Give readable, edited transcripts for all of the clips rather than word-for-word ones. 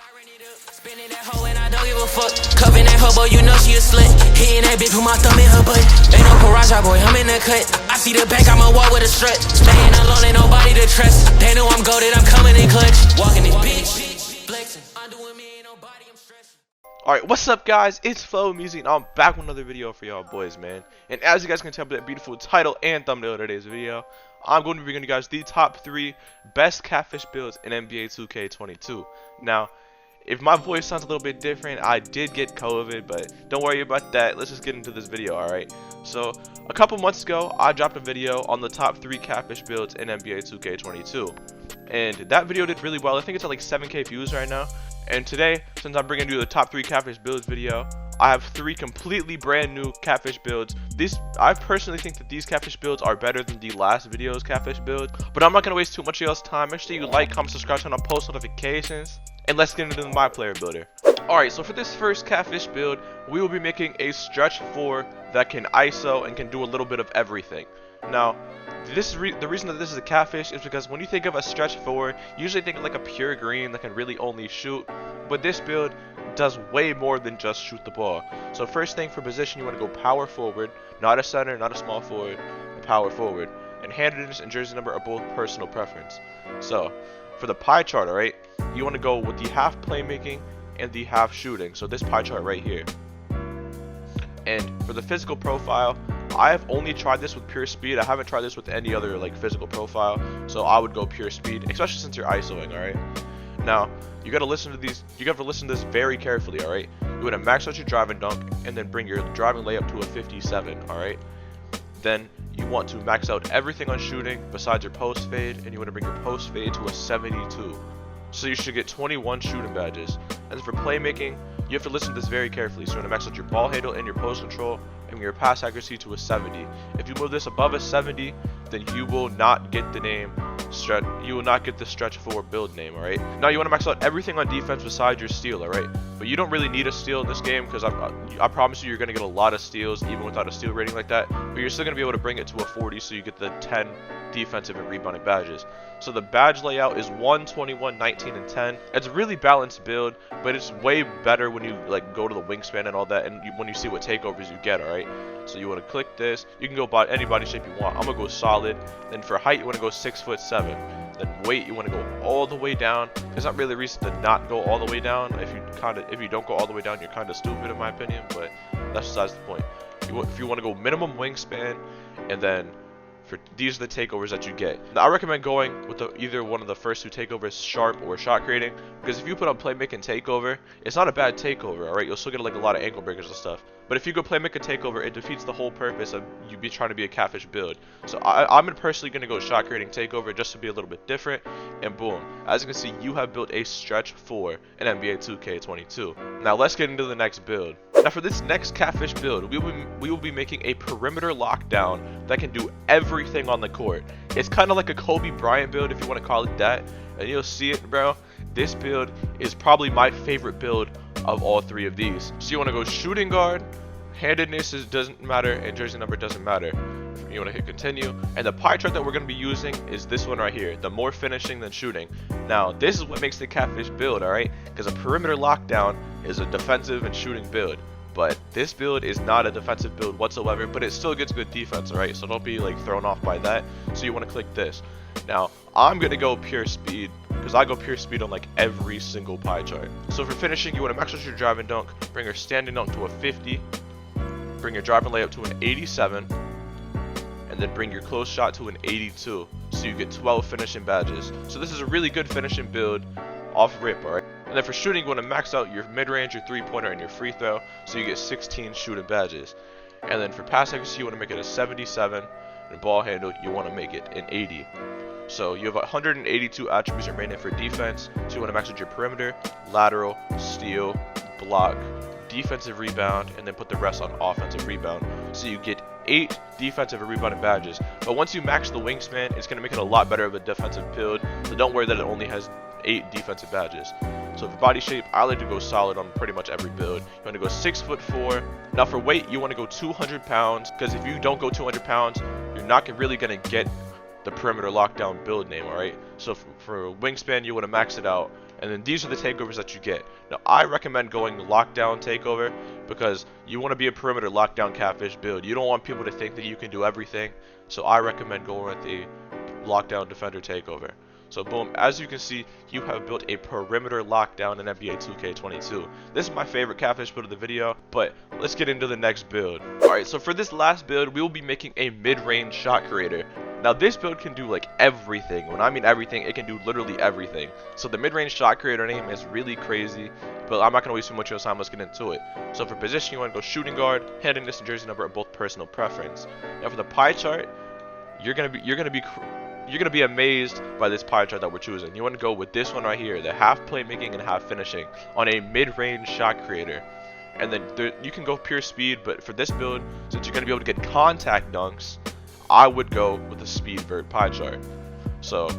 Spinning that hoe and I don't give a fuck. Covering that hoe, boy, you know she a slut. Hitting that bitch, put my thumb in her butt. Ain't no garage, boy, I'm in the cut. I see the back, I'ma walk with a strut. Staying alone, ain't nobody to trust. They know I'm goated, I'm coming in clutch. Walking this bitch, flexing. I'm doing me, ain't nobody, I'm stressing. Alright, what's up guys? It's Flow Music and I'm back with another video for y'all boys, man. And as you guys can tell by that beautiful title and thumbnail of today's video, I'm going to be bringing you guys the top 3 best Catfish builds in NBA2K22. Now, if my voice sounds a little bit different, I did get COVID, but don't worry about that. Let's just get into this video, alright? So, a couple months ago, I dropped a video on the top 3 Catfish builds in NBA2K22. And that video did really well. I think it's at like 7K views right now. And today, since I'm bringing you the top 3 Catfish builds video, I have 3 completely brand new Catfish builds. I personally think that these Catfish builds are better than the last video's Catfish build. But I'm not going to waste too much of y'all's time. Make sure you like, comment, subscribe, turn on post notifications. And let's get into the My Player builder. Alright, so for this first Catfish build, we will be making a stretch 4 that can ISO and can do a little bit of everything. Now, the reason that this is a Catfish is because when you think of a stretch 4, you usually think of like a pure green that can really only shoot. But this build does way more than just shoot the ball. So first thing for position, you want to go power forward, not a center, not a small forward, power forward. And handedness and jersey number are both personal preference. So for the pie chart, alright, you want to go with the half playmaking and the half shooting. So this pie chart right here. And for the physical profile, I have only tried this with pure speed. I haven't tried this with any other like physical profile. So I would go pure speed, especially since you're ISOing, alright? Now, you gotta listen to these. You gotta listen to this very carefully, alright? You wanna max out your driving dunk and then bring your driving layup to a 57, alright? Then you want to max out everything on shooting besides your post fade, and you want to bring your post fade to a 72. So you should get 21 shooting badges. And for playmaking, you have to listen to this very carefully. So you want to max out your ball handle and your post control and your pass accuracy to a 70. If you move this above a 70, then you will not get the name stretch. You will not get the stretch 4 build name, alright? Now you want to max out everything on defense besides your steal, alright? But you don't really need a steal in this game because I promise you, you're going to get a lot of steals even without a steal rating like that. But you're still going to be able to bring it to a 40, so you get the 10 defensive and rebounding badges. So the badge layout is 1, 21, 19, and 10. It's a really balanced build, but it's way better when you like go to the wingspan and all that, and when you see what takeovers you get, alright? So you want to click this. You can go by any body shape you want. I'm going to go solid. Then for height, you want to go 6'7". Then weight, you want to go all the way down. There's not really a reason to not go all the way down. If you don't go all the way down, you're kind of stupid in my opinion, but that's besides the point. If you want to go minimum wingspan, and then these are the takeovers that you get. Now, I recommend going with either one of the first 2 takeovers, sharp or shot creating, because if you put on playmaking takeover, it's not a bad takeover, alright? You'll still get like a lot of ankle breakers and stuff. But if you go playmaking takeover, it defeats the whole purpose of you be trying to be a Catfish build. So I'm personally going to go shot creating takeover just to be a little bit different, and boom. As you can see, you have built a stretch 4 in NBA 2K22. Now let's get into the next build. Now for this next Catfish build, we will be making a perimeter lockdown that can do everything on the court. It's kind of like a Kobe Bryant build, if you want to call it that, and you'll see it, bro. This build is probably my favorite build of all 3 of these. So you want to go shooting guard, handedness doesn't matter, and jersey number doesn't matter. You want to hit continue, and the pie chart that we're going to be using is this one right here, the more finishing than shooting. Now this is what makes the Catfish build, alright? Because a perimeter lockdown is a defensive and shooting build. But this build is not a defensive build whatsoever, but it still gets good defense, alright? So don't be like thrown off by that. So you want to click this. Now, I'm going to go pure speed, because I go pure speed on like every single pie chart. So for finishing, you want to max out your driving dunk, bring your standing dunk to a 50, bring your driving layup to an 87, and then bring your close shot to an 82. So you get 12 finishing badges. So this is a really good finishing build off rip, alright? And then for shooting, you want to max out your mid-range, your 3-pointer, and your free throw, so you get 16 shooting badges. And then for pass accuracy, you want to make it a 77, and ball handle, you want to make it an 80. So you have 182 attributes remaining for defense, so you want to max out your perimeter, lateral, steal, block, defensive rebound, and then put the rest on offensive rebound. So you get 8 defensive and rebounding badges. But once you max the wingspan, it's going to make it a lot better of a defensive build, so don't worry that it only has 8 defensive badges. So for body shape, I like to go solid on pretty much every build. You want to go 6'4". Now for weight, you want to go 200 pounds, because if you don't go 200 pounds, you're not really going to get the perimeter lockdown build name, alright? So for wingspan, you want to max it out And then these are the takeovers that you get. Now I recommend going lockdown takeover because you want to be a perimeter lockdown catfish build. You don't want people to think that you can do everything. So I recommend going with the lockdown defender takeover. So boom, as you can see, you have built a perimeter lockdown in NBA2K22. This is my favorite catfish build of the video, but let's get into the next build. Alright, so for this last build, we will be making a mid-range shot creator. Now this build can do like everything. When I mean everything, it can do literally everything. So the mid-range shot creator name is really crazy, but I'm not going to waste too much of your time. Let's get into it. So for position, you want to go shooting guard, handedness, and jersey number are both personal preference. Now for the pie chart, you're gonna be amazed by this pie chart that we're choosing. You want to go with this one right here, the half playmaking and half finishing on a mid-range shot creator. And then you can go pure speed, but for this build, since you're going to be able to get contact dunks, I would go with the speed vert pie chart. So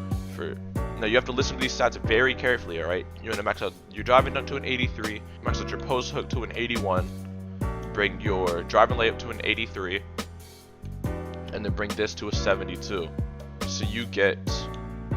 now you have to listen to these stats very carefully, alright? You want to max out your driving dunk to an 83, max out your post hook to an 81, bring your driving layup to an 83, and then bring this to a 72. So you get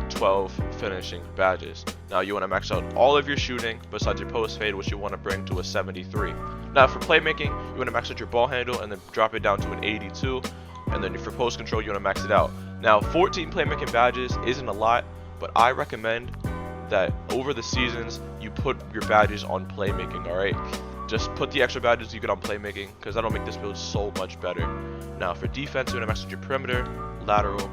12 finishing badges. Now you want to max out all of your shooting besides your post fade, which you want to bring to a 73. Now for playmaking, you want to max out your ball handle and then drop it down to an 82. And then for post control, you want to max it out. Now 14 playmaking badges isn't a lot, but I recommend that over the seasons you put your badges on playmaking, alright? Just put the extra badges you get on playmaking because that'll make this build so much better. Now for defense, you want to max out your perimeter, lateral,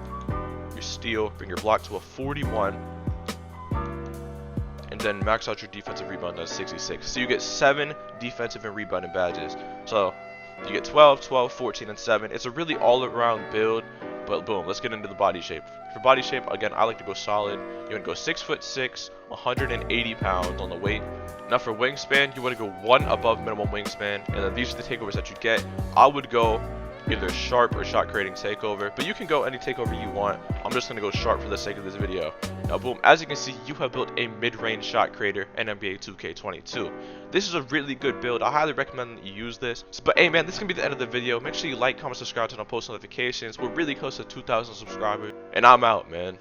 your steal, bring your block to a 41, and then max out your defensive rebound at 66. So you get 7 defensive and rebounding badges. So you get 12, 12, 14, and 7. It's a really all-around build, but boom, let's get into the body shape. For body shape, again, I like to go solid. You want to go 6'6", 180 pounds on the weight. Now for wingspan, you want to go 1 above minimum wingspan, and then these are the takeovers that you get. I would go either sharp or shot creating takeover, but you can go any takeover you want. I'm just going to go sharp for the sake of this video. Now boom, as you can see, you have built a mid-range shot creator in NBA2K22. This is a really good build. I highly recommend that you use this. But hey man, this is going to be the end of the video. Make sure you like, comment, subscribe, turn on post notifications. We're really close to 2,000 subscribers, and I'm out, man.